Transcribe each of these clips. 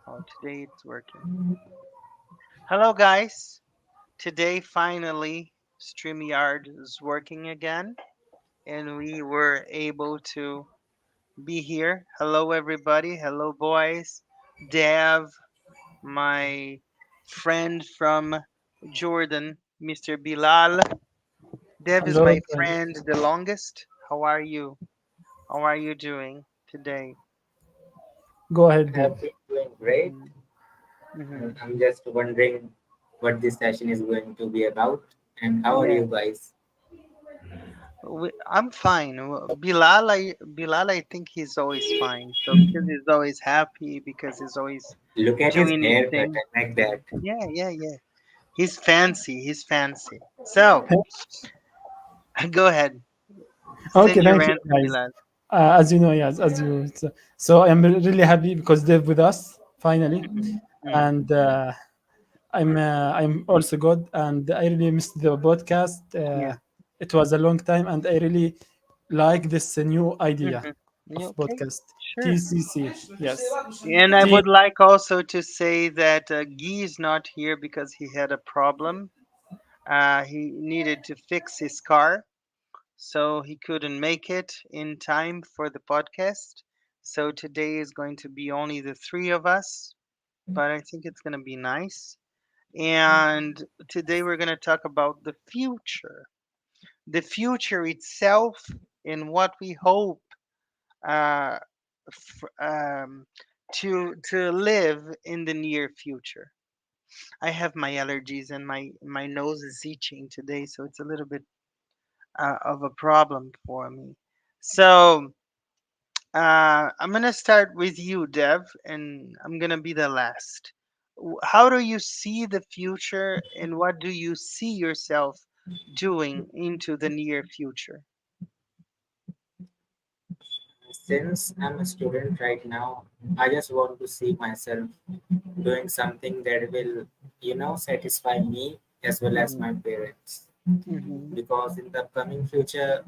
Oh, today it's working. Hello, guys. Today, finally, StreamYard is working again, and we were able to be here. Hello, everybody. Hello, boys. Dev, my friend from Jordan, Mr. Bilal. Dev is Hello, my friend. friend, the longest. How are you? How are you doing today? Go ahead, I Dave. have been doing great. Mm-hmm. I'm just wondering what this session is going to be about. And how are Yeah. you guys? I'm fine. Bilal, I think he's always fine. So because he's always happy, because he's always Look at his doing his haircut. thing. I like that. Yeah, yeah, yeah. He's fancy. He's fancy. So go ahead. Okay, Send your thank you, rant, guys. Bilal. As you know, yes, as you so I'm really happy because Dave with us finally, Hmm. Hmm. and I'm also good, and I really missed the podcast. Yeah. It was a long time, and I really like this new idea Hmm. Yeah, of okay. podcast. Sure. TCC, yes. And I T. would like also to say that Guy is not here because he had a problem. He needed to fix his car. So he couldn't make it in time for the podcast. So today is going to be only the three of us, but I think it's going to be nice. And today we're going to talk about the future itself, and what we hope uh, to live in the near future. I have my allergies and my nose is itching today, so it's a little bit of a problem for me. So I'm gonna start with you, Dev, and I'm gonna be the last. How do you see the future, and what do you see yourself doing into the near future? Since I'm a student right now, I just want to see myself doing something that will, satisfy me as well as Hmm. my parents. Hmm. Because in the coming future,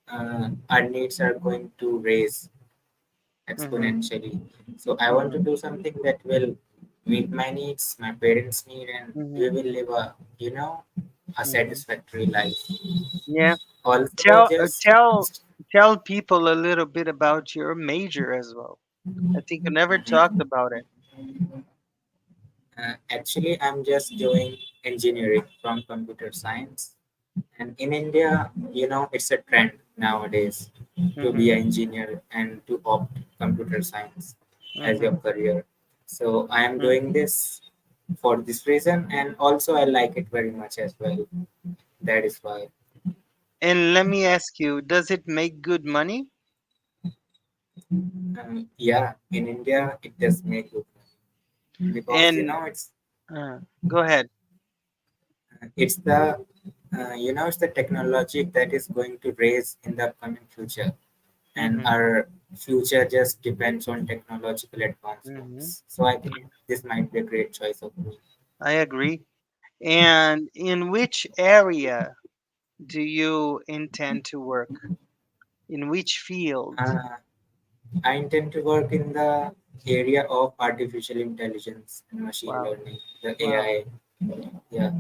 our needs are going to raise Hmm. exponentially. So I want to Hmm. do something that will meet my needs, my parents' need, and we Hmm. will live a Hmm. satisfactory life. Yeah. Also, Tell uh, just tell tell people a little bit about your major as well. I think you never talked Mhm. about it. Actually, I'm just doing engineering from computer science. And in India, it's a trend nowadays to be Hmm. an engineer and to opt computer science as your Hmm. career. So I am Hmm. doing this for this reason, and also I like it very much as well. That is why. And let me ask you, does it make good money? Yeah, in India, it does make good money because And it's uh, go ahead. it's the it's the technology that is going to raise in the upcoming future, and Hmm. our future just depends on technological Hmm. advancements. So I think this might be a great choice of me. I agree. And in which area do you intend to work? In which field? Uh, I intend to work in the area of artificial intelligence and machine Wow. learning, the Wow. AI. Yeah.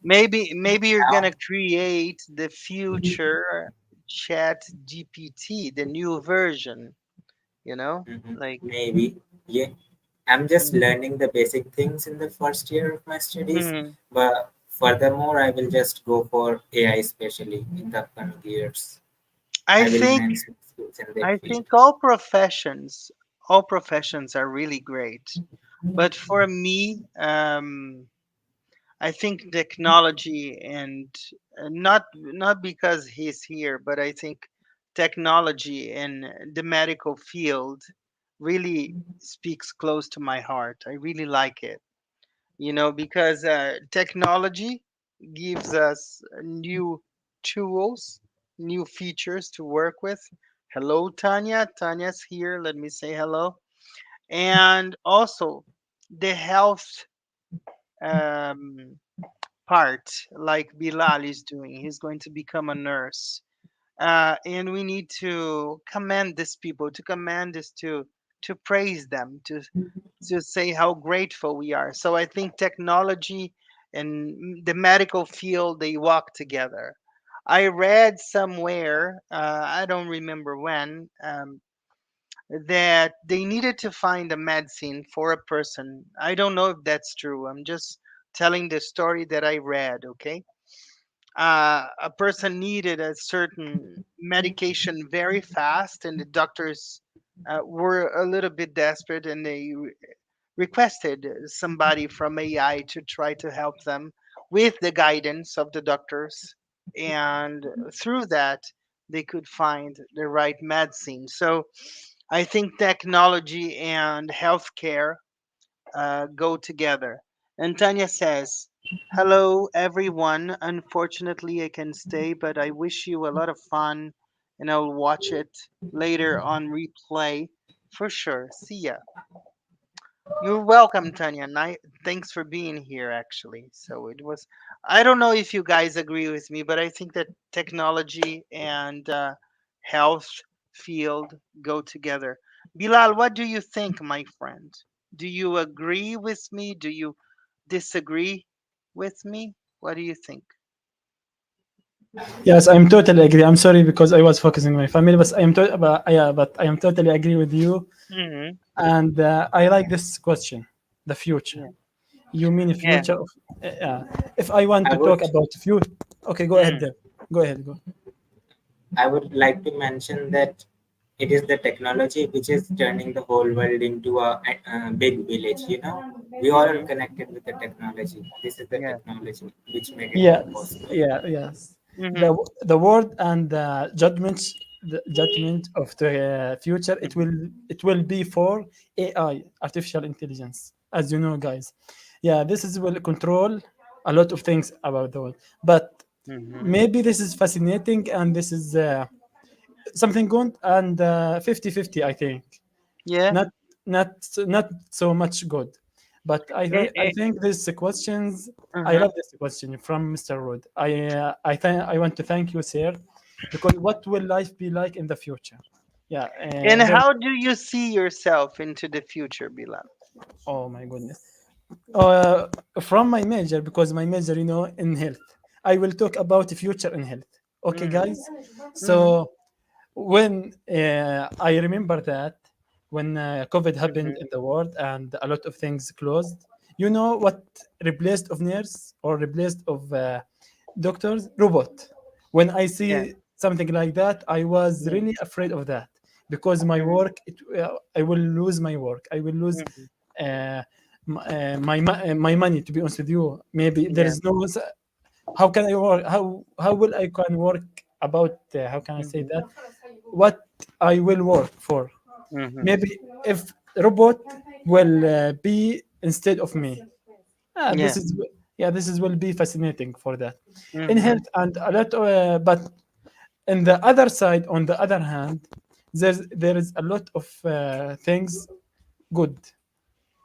Maybe you're Now, gonna create the future chat GPT, the new version, you know? Like, maybe. Yeah. I'm just mm, learning the basic things in the first year of my studies, mhm. but furthermore, I will just go for AI, especially in the upcoming years. I I will think enhance my skills in that I field. think all professions are really great. But for me, I think technology and not because he's here, but I think technology and the medical field really speaks close to my heart. I really like it, because technology gives us new tools, new features to work with. Hello, Tanya. Tanya's here. Let me say hello. And also the health um, part, like Bilal is doing. He's going to become a nurse. And we need to commend these people, to commend this to praise them, to say how grateful we are. So I think technology and the medical field, they walk together. I read somewhere, I don't remember when, that they needed to find a medicine for a person. I don't know if that's true. I'm just telling the story that I read, okay? A person needed a certain medication very fast, and the doctors were a little bit desperate, and they requested somebody from AI to try to help them with the guidance of the doctors. And through that, they could find the right medicine. So I think technology and healthcare go together. And Tanya says, "Hello, everyone. Unfortunately, I can stay, but I wish you a lot of fun, and I'll watch it later on replay for sure. See ya." You're welcome, Tanya. Thanks for being here, actually. So it was, I don't know if you guys agree with me, but I think that technology and health field go together. Bilal, what do you think, my friend? Do you agree with me? Do you disagree with me? What do you think? Yes, I'm totally agree. I'm sorry because I was focusing on my family, but yeah, but I am totally agree with you. Hmm. And I like this question, the future. Yeah. You mean the Yeah. future of? If I want I to talk would about future, okay, go ahead, Mm. Deb. Go ahead, go. I would like to mention that it is the technology which is turning the whole world into a big village. We all are Mm-hmm. connected with the technology. This is the Yeah. technology which made it all Yes, possible. yeah, yes. Mm-hmm. The word and the judgment of the future, Mm-hmm. it will be for AI, artificial intelligence, as you know, guys. Yeah, this is will control a lot of things about the world, but Mm-hmm. maybe this is fascinating and this is something good and 50-50, I think. Yeah. not not so much good, but Eh, I eh, think these questions, I uh-huh. love this question from Mr. Rood. I want to thank you, sir, because what will life be like in the future? Yeah, And there's, how do you see yourself into the future, Bilal? oh my goodness. uh, from my major, because my major, in health, I will talk about the future in health. Okay, Mm-hmm. guys. Mm-hmm. So when I remember that when COVID happened Mm-hmm. in the world and a lot of things closed, you know what replaced of nurse or replaced of doctors? Robot. When I Yeah. see something like that, I was Yeah. really afraid of that because my Mm-hmm. work, I will lose my work. I will lose Mm-hmm. uh, my money. To be honest with you, maybe there Yeah. is no. How can I work? How will I can work about? How can I say Mm-hmm. that? What I will work for? Mm-hmm. Maybe if robot will be instead of me. Yeah. This is, yeah, this is will be fascinating for that in Mm-hmm. health and a lot. But in the other side, on the other hand, there is a lot of things good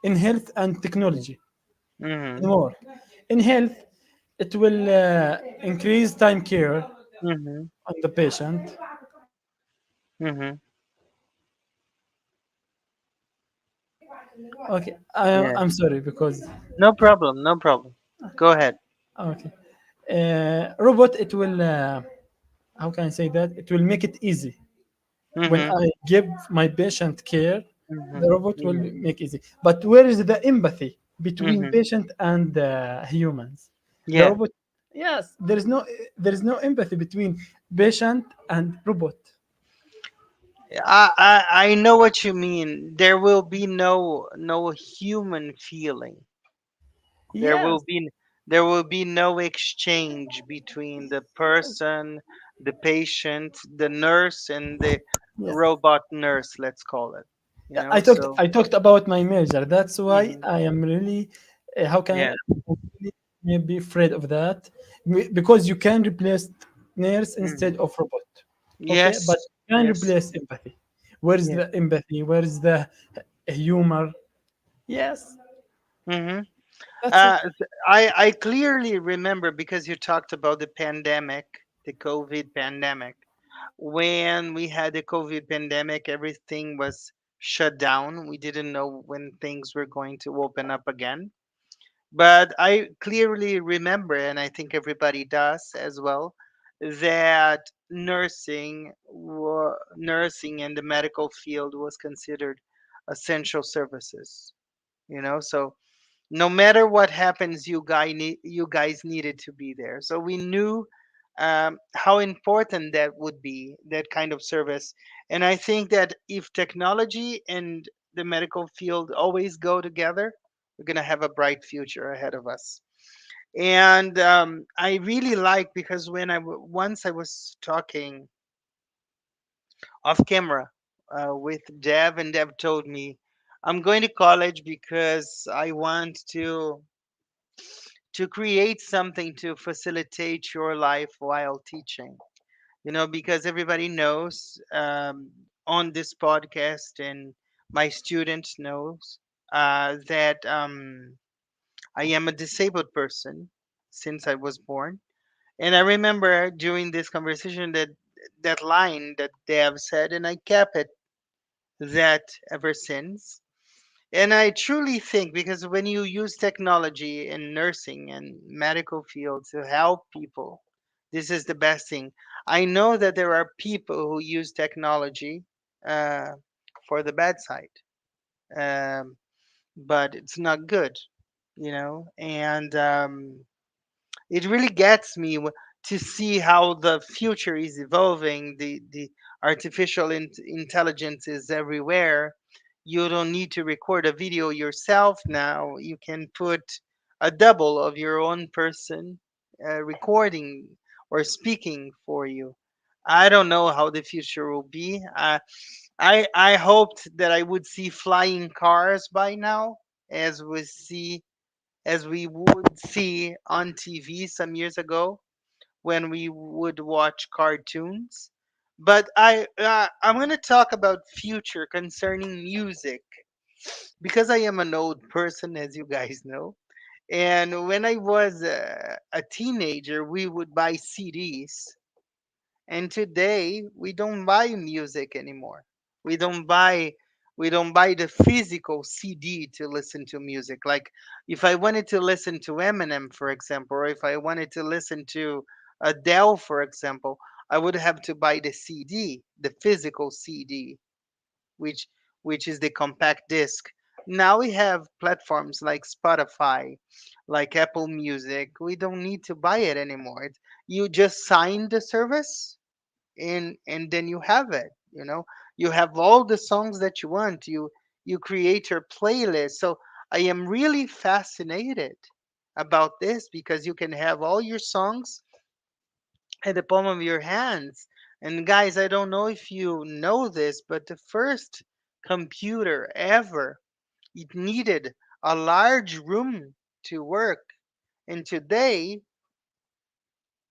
in health and technology. Mm-hmm. In more in health, it will increase time care Mm-hmm. on the patient. Mm-hmm. Okay, Yeah. I'm sorry because No problem. No problem. Go ahead. okay, robot, it will how can I say that? It will make it easy. When Mm-hmm. I give my patient care, Mm-hmm. the robot will Yeah. make easy. But where is the empathy between Mm-hmm. patient and humans? The Yeah. robot, yes, there is no empathy between patient and robot. I know what you mean. There will be no human feeling. There will Yes, be there will be no exchange between the person, the patient, the nurse, and the yes. robot nurse, let's call it. You Yeah, know, so I talked about my major. That's why hmm I am really how can yeah. I really maybe afraid of that. Because you can replace nurse instead Hmm. of robot. Okay, but Yes. you can Yes. replace empathy. Where is Yeah. the empathy? Where is the humor? Yes, Hmm. that's it. I clearly remember because you talked about the pandemic, the COVID pandemic. When we had the COVID pandemic, everything was shut down. We didn't know when things were going to open up again. But I clearly remember, and I think everybody does as well, that nursing and the medical field was considered essential services. So no matter what happens, you guys needed to be there. So we knew how important that would be, that kind of service. And I think that if technology and the medical field always go together, we're going to have a bright future ahead of us. And I really like, because once I was talking off camera with Dev, and Dev told me, I'm going to college because I want to create something to facilitate your life while teaching. Because everybody knows, on this podcast, and my students knows that I am a disabled person since I was born. And I remember during this conversation that line that Dev said, and I kept it that ever since. And I truly think, because when you use technology in nursing and medical field to help people, this is the best thing. I know that there are people who use technology uh, for the bad side, um, but it's not good, And it really gets me to see how the future is evolving. The artificial intelligence is everywhere. You don't need to record a video yourself now. You can put a double of your own person recording or speaking for you. I don't know how the future will be. I hoped that I would see flying cars by now, as we see as we would see on TV some years ago when we would watch cartoons. But I'm going to talk about future concerning music, because I am an old person, as you guys know. And when I was a teenager, we would buy CDs, and today we don't buy music anymore. We don't buy we don't buy the physical CD to listen to music. Like, if I wanted to listen to Eminem, for example, or if I wanted to listen to Adele, for example, I would have to buy the CD, the physical CD, which which is the compact disc. Now we have platforms like Spotify, like Apple Music. We don't need to buy it anymore. You just sign the service, and then you have it. You have all the songs that you want. You create your playlist. So I am really fascinated about this, because you can have all your songs at the palm of your hands. And guys, I don't know if you know this, but the first computer ever, it needed a large room to work. And today,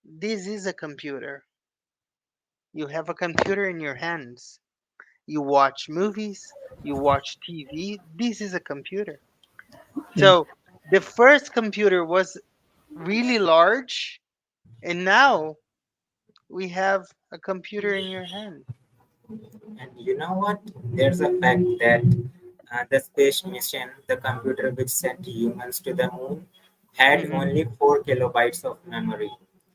this is a computer. You have a computer in your hands. You watch movies, you watch TV. This is a computer. Yeah. So the first computer was really large, and now we have a computer in your hand. And you know what? There's a fact that the space mission, the computer which sent humans to the moon, had Hmm. only 4 kilobytes of memory.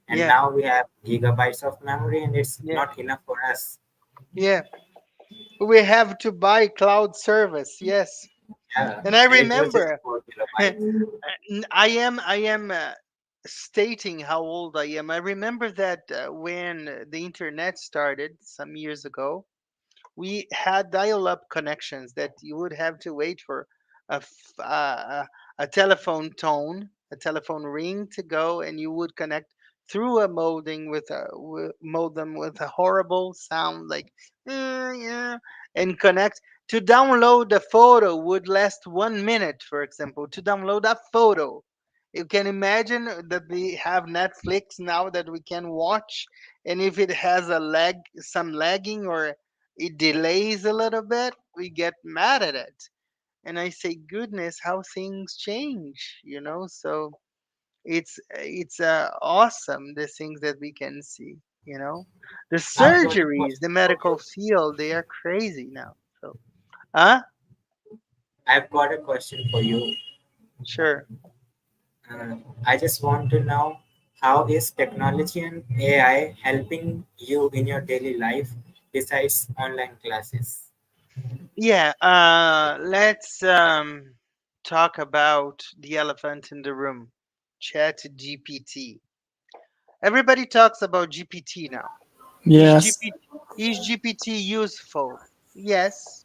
And Yeah, now we have gigabytes of memory, and it's yeah, not enough for us. yeah. We have to buy cloud service. Yes, Yeah, and I and it was just remember. 4 kilobytes. I am stating how old I am. I remember that when the internet started some years ago, we had dial-up connections that you would have to wait for a, f- a telephone tone, a telephone ring to go, and you would connect through a modem with a horrible sound, like yeah, and connect. To download a photo would last 1 minute, for example. To download a photo, you can imagine that we have Netflix now that we can watch, and if it has some lagging, or it delays a little bit, we get mad at it. And I say, goodness, how things change. So it's awesome, the things that we can see. The After surgeries, the medical field, they are crazy now. So Huh? I've got a question for you. Sure. Uh, I just want to know, how is technology and AI helping you in your daily life besides online classes? Yeah, let's talk about the elephant in the room. Chat GPT. Everybody talks about GPT now. Is Yes. GPT is GPT useful? Yes,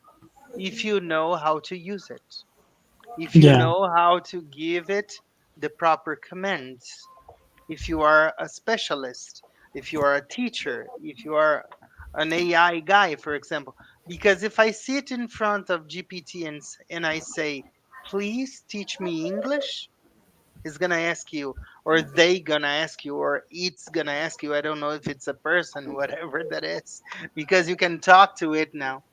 if you know how to use it. If you Yeah. know how to give it the proper commands. If you are a specialist, if you are a teacher, if you are an AI guy, for example. Because if I sit in front of GPT and I say, please teach me English, he's gonna ask you, or they gonna ask you, or it's gonna ask you. I don't know if it's a person, whatever that is, because you can talk to it now.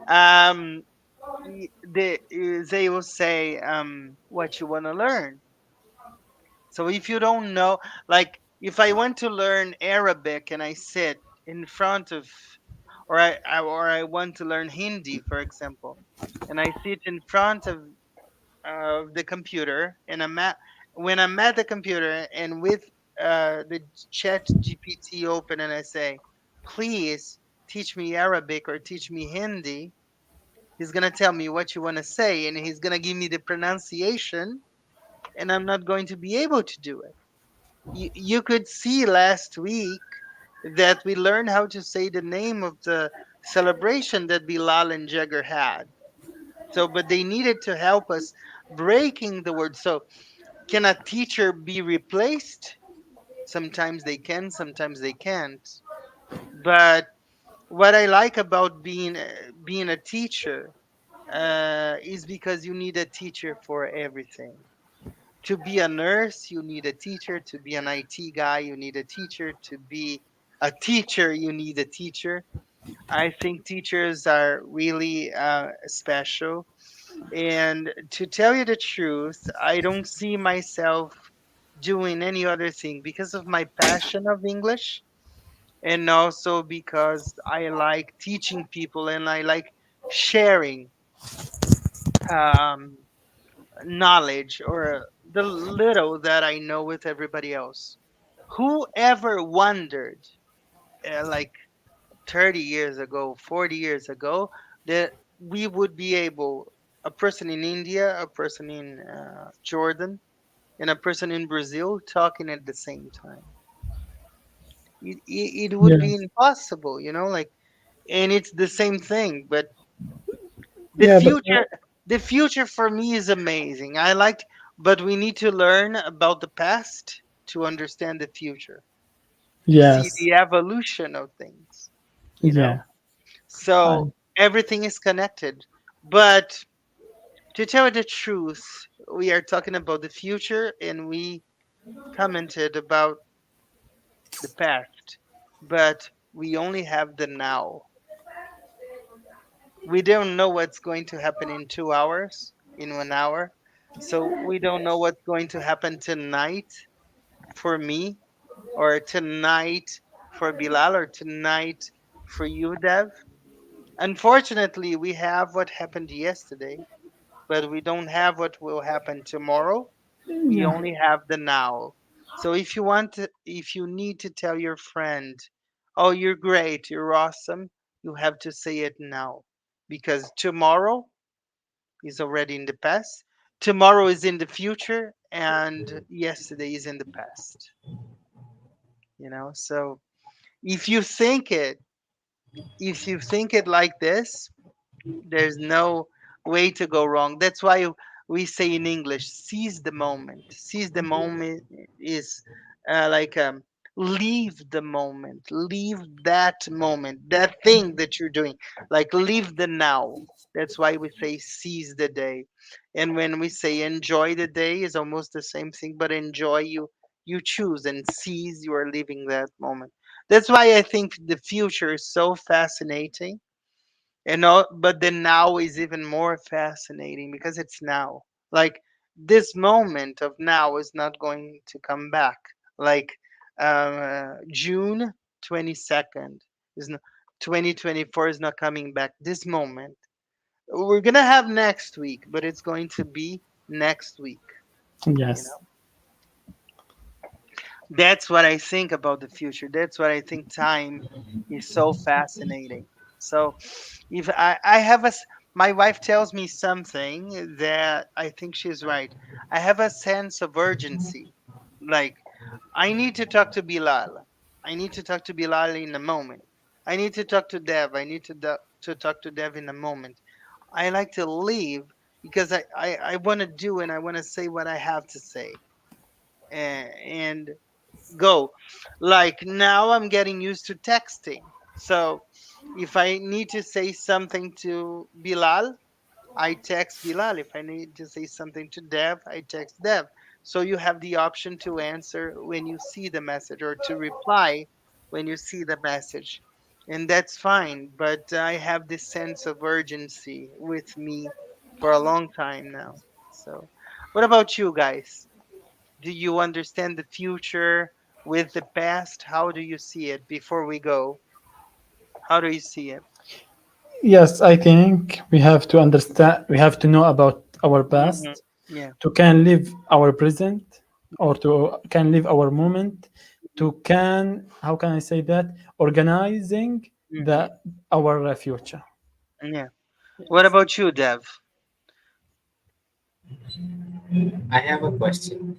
Um, they will say what you want to learn. So if you don't know, like if I want to learn Arabic and I sit in front of, or I want to learn Hindi, for example, and I sit in front of the computer, and when I'm at the computer and with the Chat GPT open, and I say, please teach me Arabic or teach me Hindi, he's gonna tell me what you want to say, and he's gonna give me the pronunciation, and I'm not going to be able to do it. You could see last week that we learned how to say the name of the celebration that Bilal and Jagger had. So, but they needed to help us breaking the word. So, can a teacher be replaced? Sometimes they can, sometimes they can't. But what I like about being a teacher is because you need a teacher for everything. To be a nurse, you need a teacher. To be an IT guy, you need a teacher. To be a teacher, you need a teacher. I think teachers are really special. And to tell you the truth, I don't see myself doing any other thing because of my passion of English, and also because I like teaching people and I like sharing um, knowledge or the little that I know with everybody else. Who ever wondered, like 30 years ago, 40 years ago, that we would be able, a person in India, a person in Jordan, and a person in Brazil talking at the same time? It would be Yes. impossible, like, and it's the same thing. But the Yeah, but future, the future for me is amazing. I liked, but we need to learn about the past to understand the future, to see yes. the evolution of things, you know? Yeah. So I, everything is connected. But to tell you the truth, we are talking about the future and we commented about the past, but we only have the now. We don't know what's going to happen in 2 hours, in 1 hour. So we don't know what's going to happen tonight for me, or tonight for Bilal, or tonight for you, Dev. Unfortunately, we have what happened yesterday, but we don't have what will happen tomorrow. We yeah. only have the now. So if you need to tell your friend, "Oh, you're great, you're awesome," you have to say it now, because tomorrow is already in the past. Tomorrow is in the future, and yesterday is in the past. So if you think it, if you think it like this, there's no way to go wrong. That's why we say in English, seize the moment. Seize the moment is like leave the moment, leave that moment, that thing that you're doing, like leave the now. That's why we say seize the day. And when we say enjoy the day, is almost the same thing, but enjoy, you choose, and seize, you are living that moment. That's why I think the future is so fascinating, but the now is even more fascinating because it's now. Like this moment of now is not going to come back. Like June 22nd is not, 2024 is not coming back. This moment, We're gonna have next week, but it's going to be next week. You Yes. know, that's what I think about the future. That's what I think time is so fascinating. So if I have my wife tells me something that I think she's right. I have a sense of urgency. Like, I need to talk to Bilal. I need to talk to Bilal in a moment. I need to talk to Dev. I need to talk to Dev in a moment. I like to leave because I want to do and I want to say what I have to say and go. Like now I'm getting used to texting. So if I need to say something to Bilal, I text Bilal. If I need to say something to Dev, I text Dev. So you have the option to answer when you see the message or to reply when you see the message. And that's fine. But I have this sense of urgency with me for a long time now. So, what about you guys? Do you understand the future with the past? How do you see it before we go? How do you see it? Yes, I think we have to understand, we have to know about our Hmm. past Yeah. to can live our present, or to can live our moment, to can, how can I say that, organizing Hmm. the our future. Yeah. What Yes. about you, Dev? I have a question.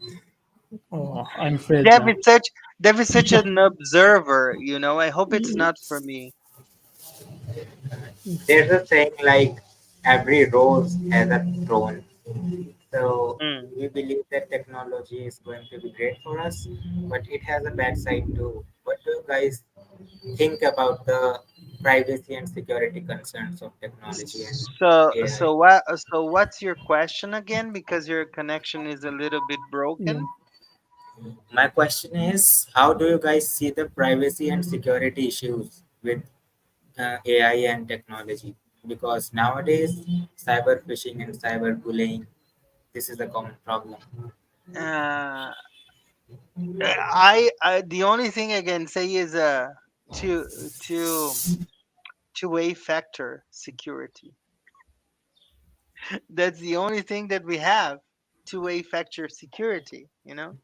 Oh, I'm afraid Dev now. is such Dev is such an observer, you know. I hope it's not for me. There's a saying like every rose has a throne. So Mm. we believe that technology is going to be great for us, but it has a bad side too. What do you guys think about the privacy and security concerns of technology and AI? So what's your question again? Because your connection is a little bit Yeah. broken. My question is, how do you guys see the privacy and security issues with AI and technology? Because nowadays, cyber phishing and cyber bullying, this is a common problem. Uh, I the only thing I can say is two two two-way factor security. That's the only thing that we have. Two-way factor security, you know?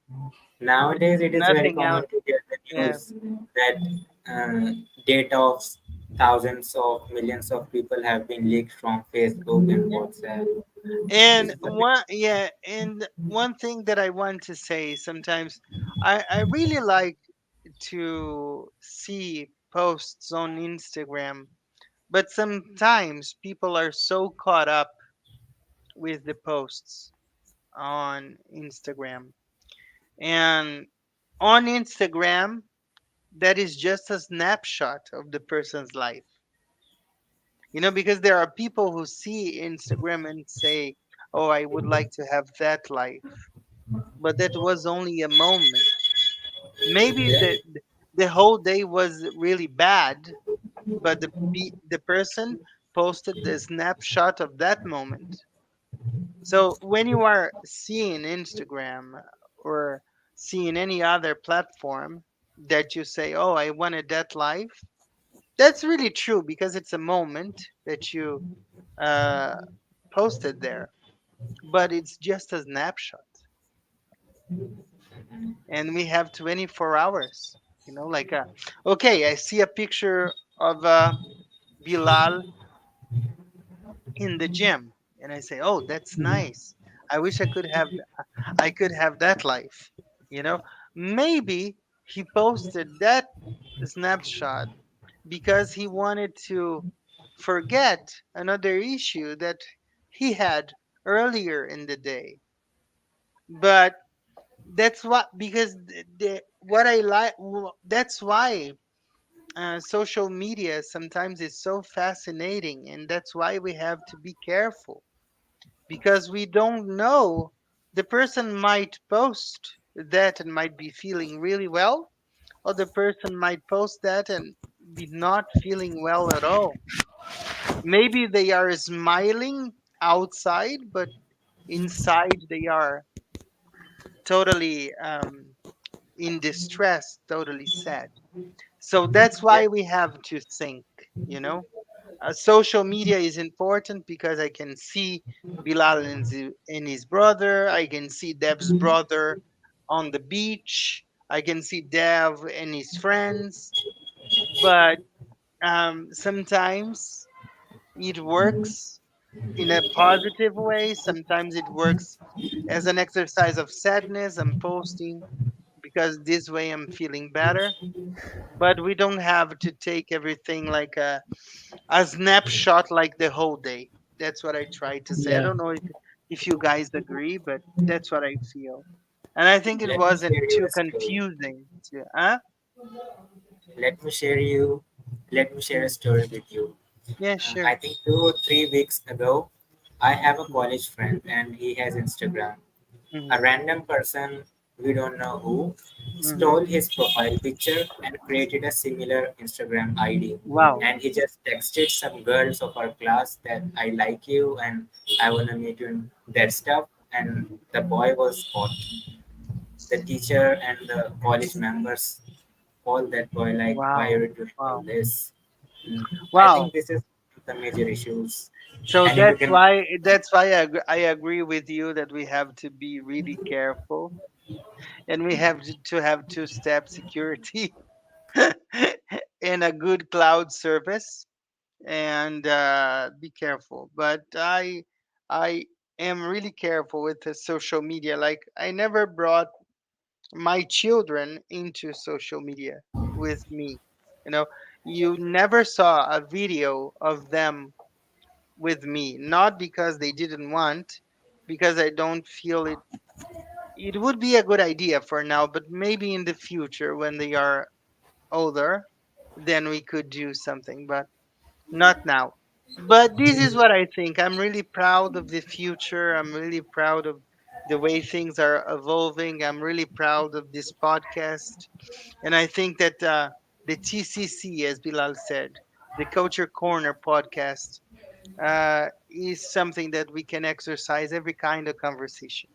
Nowadays, it is very Nothing common else. to hear the Yeah. news that data of thousands of millions of people have been leaked from Facebook and Yeah. WhatsApp. This And is a big. one thing that I want to say sometimes I really like to see posts on Instagram, but sometimes people are so caught up with the posts on Instagram. And on Instagram, that is just a snapshot of the person's life. You know, because there are people who see Instagram and say, "Oh, I would like to have that life." But that was only a moment. Maybe Yeah. the whole day was really bad, but the person posted the snapshot of that moment. So when you are seeing Instagram or seeing any other platform that you say, "Oh, I wanted that life," that's really true because it's a moment that you uh, posted there, but it's just a snapshot, and we have 24 hours. You know, like okay, I see a picture of Bilal in the gym, and I say, "Oh, that's nice. I wish I could have that life." You know, maybe he posted that snapshot because he wanted to forget another issue that he had earlier in the day. But that's what because what I like that's why social media sometimes is so fascinating, and that's why we have to be careful because we don't know, the person might post that and might be feeling really well, or the person might post that and be not feeling well at all. Maybe they are smiling outside, but inside they are totally in distress, totally sad. So that's Yeah. why we have to think, you know. Social media is important because I can see Bilal and his brother. I can see Dev's brother on the beach. I can see Dev and his friends. But sometimes it works in a positive way. Sometimes it works as an exercise of sadness. I'm posting because this way I'm feeling better. But we don't have to take everything like a snapshot like the whole day. That's what I try to say. I Yeah. don't know if you guys agree, but that's what I feel. And I think it Let me wasn't share you too a story. confusing. Huh? Let me share you. Let me share a Mm. story with you. Yeah, I sure. think 2 or 3 weeks ago, I have a Mm-hmm. college friend and he has Instagram. A Mm-hmm. random person, we don't know who, Mm-hmm. stole his profile picture and created a similar Instagram ID. Wow. And he just texted some girls of our class that I like you and I want to meet you and that stuff. And the boy was caught. The teacher and the college members call that boy like, why are Wow. you doing all Wow. this? I Wow. think this is the major issues. So And if you can, that's why I agree with you that we have to be really careful and we have to have two-step security and a good cloud service and be careful. But I am really careful with the social media. Like I never brought my children into social media with me. You know, you never saw a video of them with me, not because they didn't want, because I don't feel it. It would be a good idea for now, but maybe in the future when they are older, then we could do something. But not now. But this is what I think. I'm really proud of the future. I'm really proud of the way things are evolving. I'm really proud of this podcast. And I think that the TCC, as Bilal said, the Culture Corner podcast, is something that we can exercise every kind of conversation.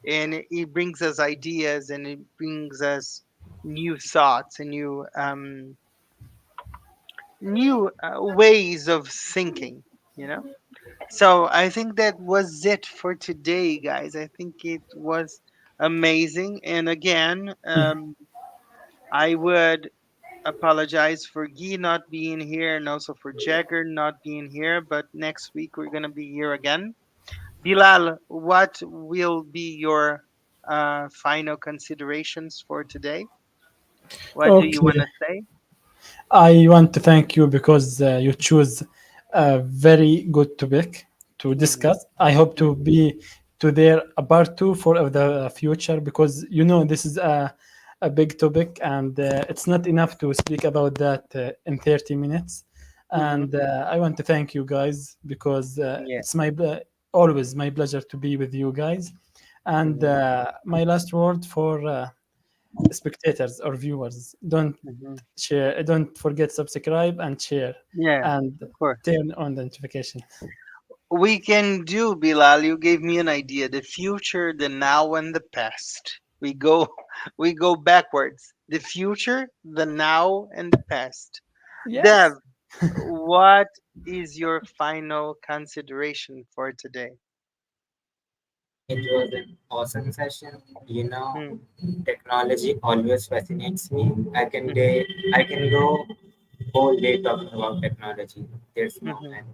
And it brings us ideas and it brings us new thoughts and new ways of thinking, you know? So I think that was it for today, guys. I think it was amazing. And again, I would apologize for Guy not being here and also for Jagger not being here. But next week we're going to be here again. Bilal, what will be your final considerations for today? What do you want Okay. to say? I want to thank you because you choose a very good topic to Hmm. discuss. I hope to Hmm. be to there a part two for the future because you know this is a big topic and it's not enough to speak about that in 30 minutes. Hmm. And I want to thank you guys because Yeah. it's always my pleasure to be with you guys. And Hmm. my last word for spectators or viewers, Hmm. don't forget subscribe and share Yeah, and of course. turn on the notification. We can do, Bilal. You gave me an idea. The future, the now, and the past. We go, we go backwards. The future, the now, and the past. Dev, Yes. what is your final consideration for today? it was an awesome session. Hmm. Technology always fascinates me. Hmm. I can go whole day talking about technology. There's no Hmm. end.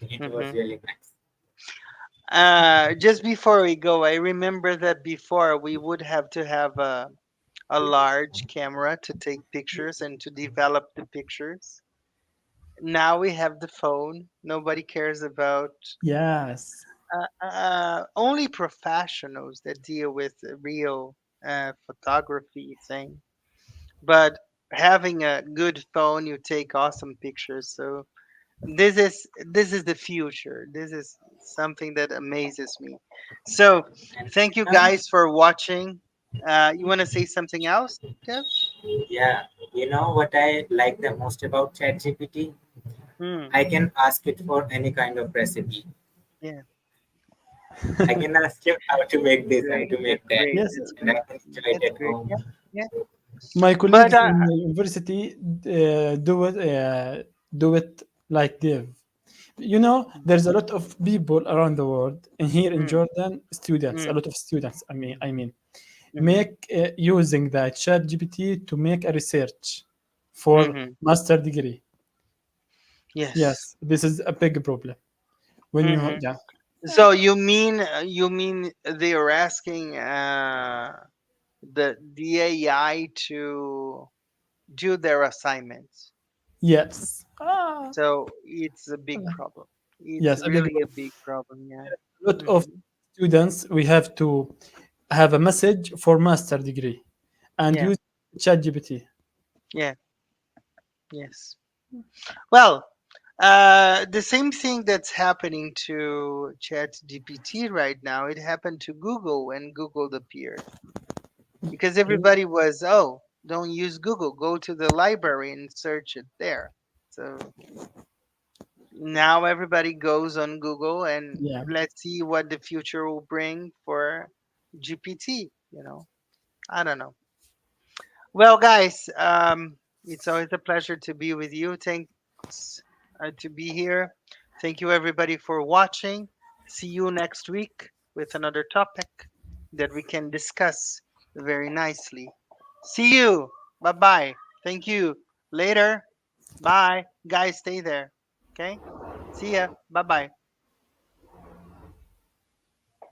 It was Hmm. really nice. Just before we go, I remember that before we would have to have a large camera to take pictures and to develop the pictures. Now we have the phone. Nobody cares about Yes. only professionals that deal with the real photography thing. But having a good phone, you take awesome pictures. So this is the future. This is something that amazes me. So And thank you you know, guys for watching. You want to say something else, Dev? yeah, you know what I like the most about ChatGPT? Hmm. I can ask it for any kind of recipe. Yeah. I can ask him how to make this, how Great. to make That's that, great. Yes. That's and I great. can enjoy it That's at great. home. Yeah. Yeah. My But colleagues in the university do it like Dev. You know, there's a lot of people around the world, and here in Mm, Jordan, students, a mm, lot of students. I mean, mhm, make using the Chat GPT to make a research for mhm. master degree. Yes. Yes, this is a big problem. When you Mhm. yeah So you mean they are asking the AI to do their assignments. yes So it's a big problem. It's yes a big really a problem. big problem. Yeah. A lot of Hmm. students we have to have a message for master degree and Yeah. use Chat GPT. Yeah. Yes. Well, the same thing that's happening to ChatGPT right now, it happened to Google when Google appeared. Because everybody was, oh, don't use Google. Go to the library and search it there. So now everybody goes on Google and Yeah. let's see what the future will bring for GPT. I don't know. Well, guys, it's always a pleasure to be with you. Thanks to be here. Thank you, everybody, for watching. See you next week with another topic that we can discuss very nicely. See you. Bye bye. Thank you. Later. Bye. Guys, stay there. Okay? See ya. Bye bye.